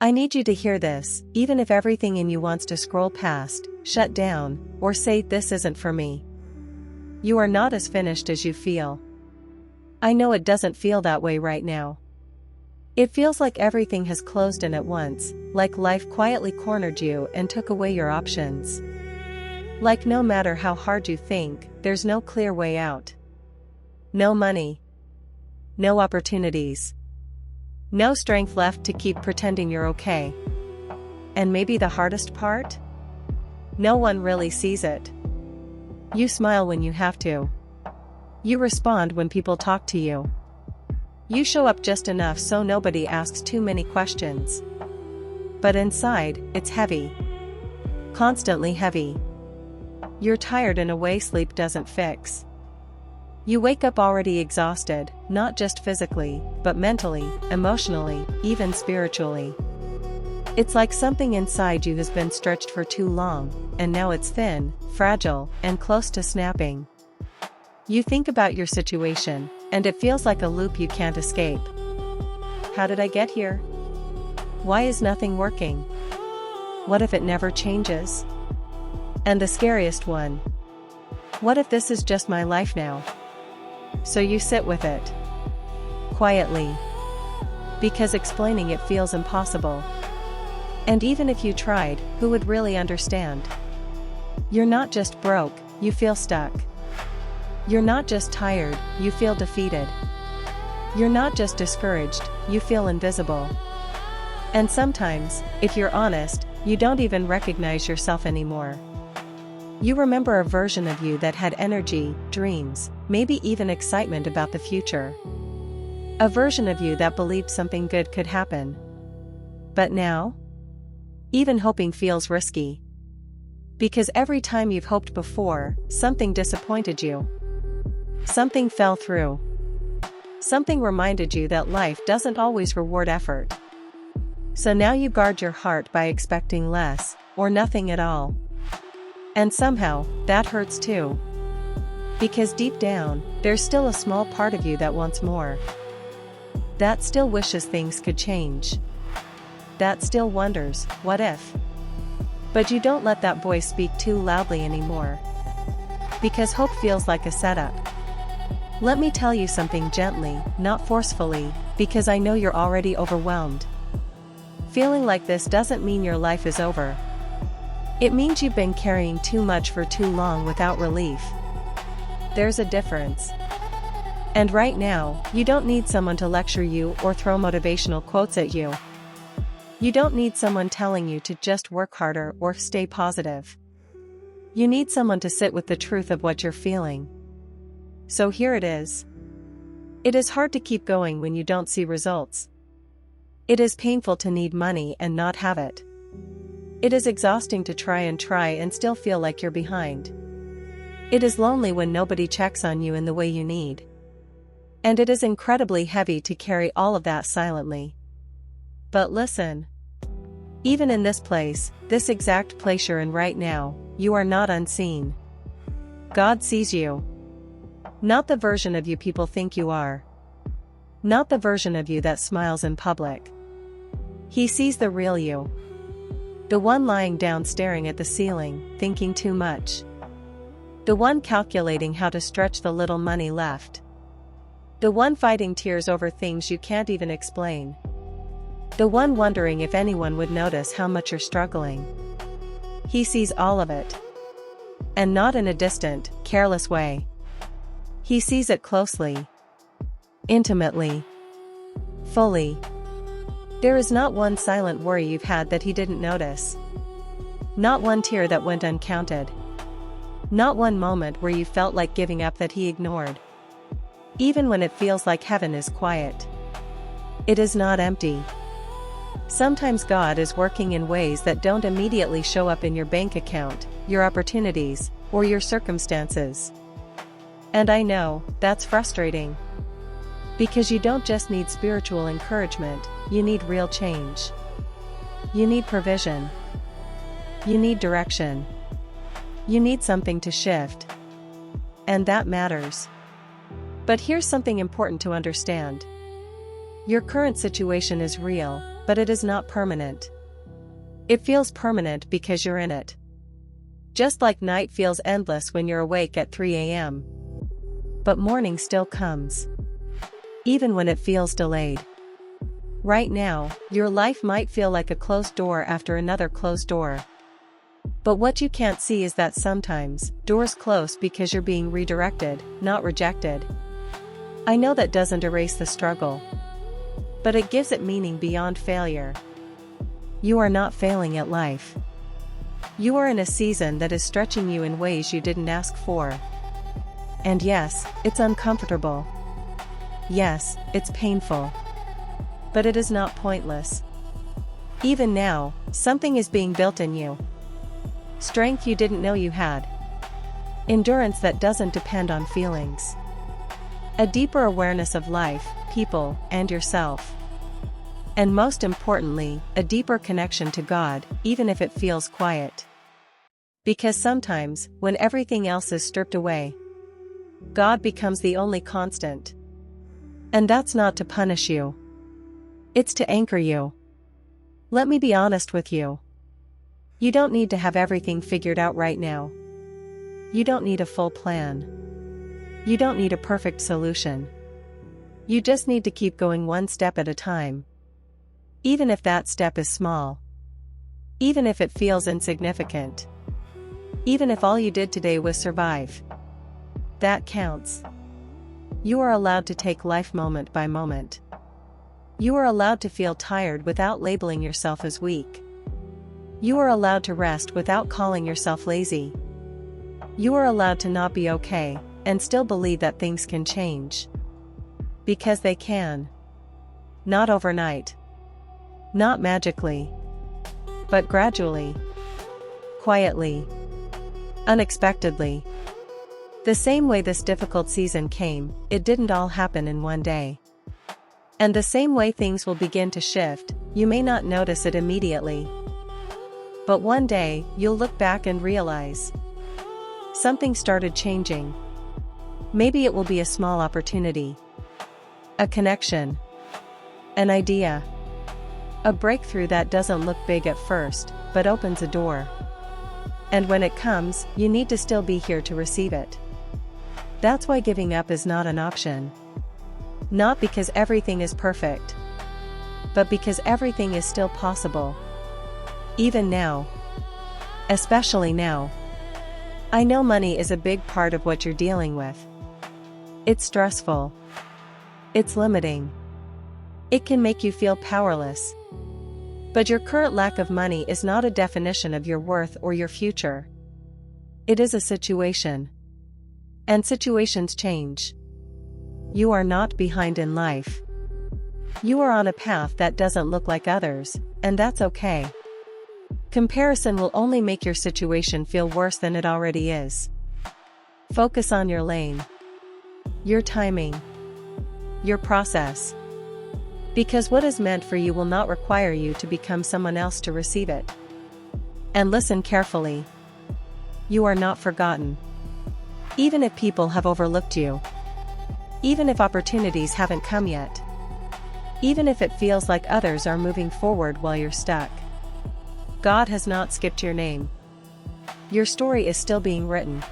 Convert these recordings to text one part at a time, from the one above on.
I need you to hear this, even if everything in you wants to scroll past, shut down, or say this isn't for me. You are not as finished as you feel. I know it doesn't feel that way right now. It feels like everything has closed in at once, like life quietly cornered you and took away your options. Like no matter how hard you think, there's no clear way out. No money. No opportunities. No strength left to keep pretending you're okay. And maybe the hardest part? No one really sees it. You smile when you have to. You respond when people talk to you. You show up just enough so nobody asks too many questions. But inside, it's heavy. Constantly heavy. You're tired in a way sleep doesn't fix. You wake up already exhausted, not just physically, but mentally, emotionally, even spiritually. It's like something inside you has been stretched for too long, and now it's thin, fragile, and close to snapping. You think about your situation, and it feels like a loop you can't escape. How did I get here? Why is nothing working? What if it never changes? And the scariest one. What if this is just my life now? So you sit with it. Quietly. Because explaining it feels impossible. And even if you tried, who would really understand? You're not just broke, you feel stuck. You're not just tired, you feel defeated. You're not just discouraged, you feel invisible. And sometimes, if you're honest, you don't even recognize yourself anymore. You remember a version of you that had energy, dreams, maybe even excitement about the future. A version of you that believed something good could happen. But now? Even hoping feels risky. Because every time you've hoped before, something disappointed you. Something fell through. Something reminded you that life doesn't always reward effort. So now you guard your heart by expecting less, or nothing at all. And somehow, that hurts too. Because deep down, there's still a small part of you that wants more. That still wishes things could change. That still wonders, what if? But you don't let that voice speak too loudly anymore. Because hope feels like a setup. Let me tell you something gently, not forcefully, because I know you're already overwhelmed. Feeling like this doesn't mean your life is over. It means you've been carrying too much for too long without relief. There's a difference. And right now, you don't need someone to lecture you or throw motivational quotes at you. You don't need someone telling you to just work harder or stay positive. You need someone to sit with the truth of what you're feeling. So here it is. It is hard to keep going when you don't see results. It is painful to need money and not have it. It is exhausting to try and still feel like you're behind. It is lonely when nobody checks on you in the way you need. And it is incredibly heavy to carry all of that silently. But listen. Even in this place, this exact place you're in right now, you are not unseen. God sees you. Not the version of you people think you are. Not the version of you that smiles in public. He sees the real you. The one lying down staring at the ceiling, thinking too much. The one calculating how to stretch the little money left. The one fighting tears over things you can't even explain. The one wondering if anyone would notice how much you're struggling. He sees all of it. And not in a distant, careless way. He sees it closely. Intimately. Fully. There is not one silent worry you've had that he didn't notice. Not one tear that went uncounted. Not one moment where you felt like giving up that he ignored. Even when it feels like heaven is quiet. It is not empty. Sometimes God is working in ways that don't immediately show up in your bank account, your opportunities, or your circumstances. And I know, that's frustrating. Because you don't just need spiritual encouragement, you need real change. You need provision. You need direction. You need something to shift. And that matters. But here's something important to understand. Your current situation is real, but it is not permanent. It feels permanent because you're in it. Just like night feels endless when you're awake at 3 a.m. But morning still comes. Even when it feels delayed. Right now, your life might feel like a closed door after another closed door. But what you can't see is that sometimes, doors close because you're being redirected, not rejected. I know that doesn't erase the struggle. But it gives it meaning beyond failure. You are not failing at life. You are in a season that is stretching you in ways you didn't ask for. And yes, it's uncomfortable. Yes, it's painful. But it is not pointless. Even now, something is being built in you. Strength you didn't know you had. Endurance that doesn't depend on feelings. A deeper awareness of life, people, and yourself. And most importantly, a deeper connection to God, even if it feels quiet. Because sometimes, when everything else is stripped away, God becomes the only constant. And that's not to punish you. It's to anchor you. Let me be honest with you. You don't need to have everything figured out right now. You don't need a full plan. You don't need a perfect solution. You just need to keep going one step at a time. Even if that step is small. Even if it feels insignificant. Even if all you did today was survive. That counts. You are allowed to take life moment by moment. You are allowed to feel tired without labeling yourself as weak. You are allowed to rest without calling yourself lazy. You are allowed to not be okay, and still believe that things can change. Because they can. Not overnight. Not magically. But gradually. Quietly. Unexpectedly. The same way this difficult season came, it didn't all happen in one day. And the same way things will begin to shift, you may not notice it immediately. But one day, you'll look back and realize something started changing. Maybe it will be a small opportunity. A connection. An idea. A breakthrough that doesn't look big at first, but opens a door. And when it comes, you need to still be here to receive it. That's why giving up is not an option. Not because everything is perfect. But because everything is still possible. Even now. Especially now. I know money is a big part of what you're dealing with. It's stressful. It's limiting. It can make you feel powerless. But your current lack of money is not a definition of your worth or your future. It is a situation. And situations change. You are not behind in life. You are on a path that doesn't look like others, and that's okay. Comparison will only make your situation feel worse than it already is. Focus on your lane. Your timing. Your process. Because what is meant for you will not require you to become someone else to receive it. And listen carefully. You are not forgotten. Even if people have overlooked you. Even if opportunities haven't come yet. Even if it feels like others are moving forward while you're stuck. God has not skipped your name. Your story is still being written.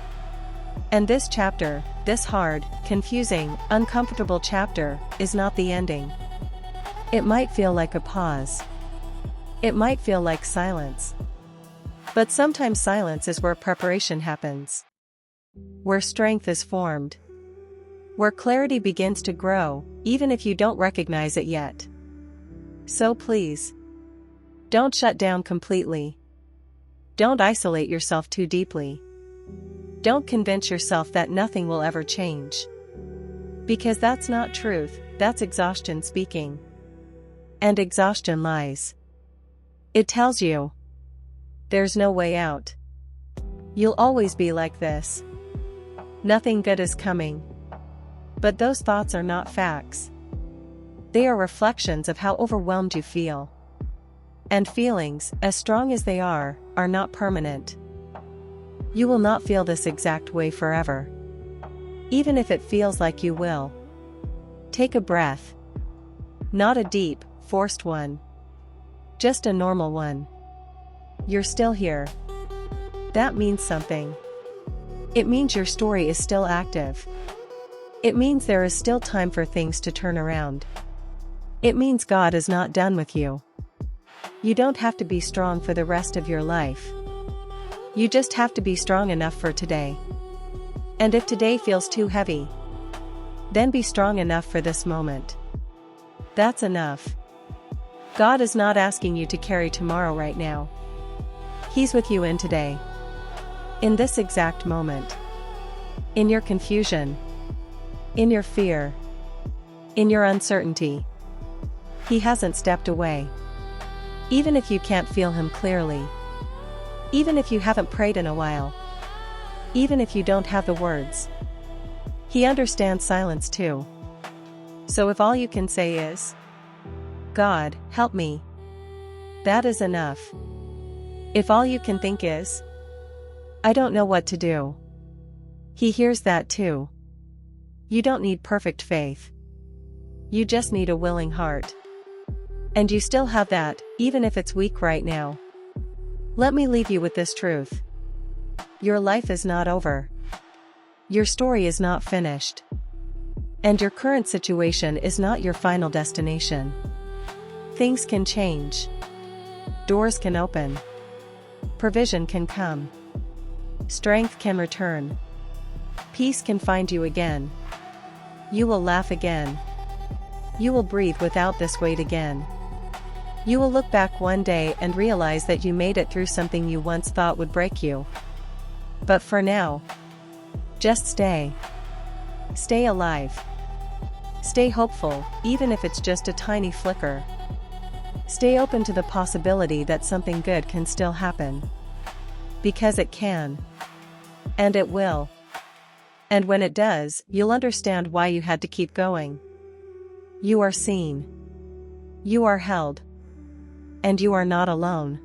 And this chapter, this hard, confusing, uncomfortable chapter, is not the ending. It might feel like a pause. It might feel like silence. But sometimes silence is where preparation happens. Where strength is formed. Where clarity begins to grow, even if you don't recognize it yet. So please, don't shut down completely. Don't isolate yourself too deeply. Don't convince yourself that nothing will ever change. Because that's not truth, that's exhaustion speaking. And exhaustion lies. It tells you there's no way out. You'll always be like this. Nothing good is coming. But those thoughts are not facts. They are reflections of how overwhelmed you feel. And feelings, as strong as they are not permanent. You will not feel this exact way forever. Even if it feels like you will. Take a breath. Not a deep, forced one. Just a normal one. You're still here. That means something. It means your story is still active. It means there is still time for things to turn around. It means God is not done with you. You don't have to be strong for the rest of your life. You just have to be strong enough for today. And if today feels too heavy, then be strong enough for this moment. That's enough. God is not asking you to carry tomorrow right now. He's with you in today. In this exact moment. In your confusion. In your fear. In your uncertainty. He hasn't stepped away. Even if you can't feel him clearly. Even if you haven't prayed in a while. Even if you don't have the words. He understands silence too. So if all you can say is, God, help me, that is enough. If all you can think is, I don't know what to do, he hears that too. You don't need perfect faith. You just need a willing heart. And you still have that, even if it's weak right now. Let me leave you with this truth. Your life is not over. Your story is not finished. And your current situation is not your final destination. Things can change. Doors can open. Provision can come. Strength can return. Peace can find you again. You will laugh again. You will breathe without this weight again. You will look back one day and realize that you made it through something you once thought would break you. But for now, just stay. Stay alive. Stay hopeful, even if it's just a tiny flicker. Stay open to the possibility that something good can still happen. Because it can. And it will. And when it does, you'll understand why you had to keep going. You are seen. You are held. And you are not alone.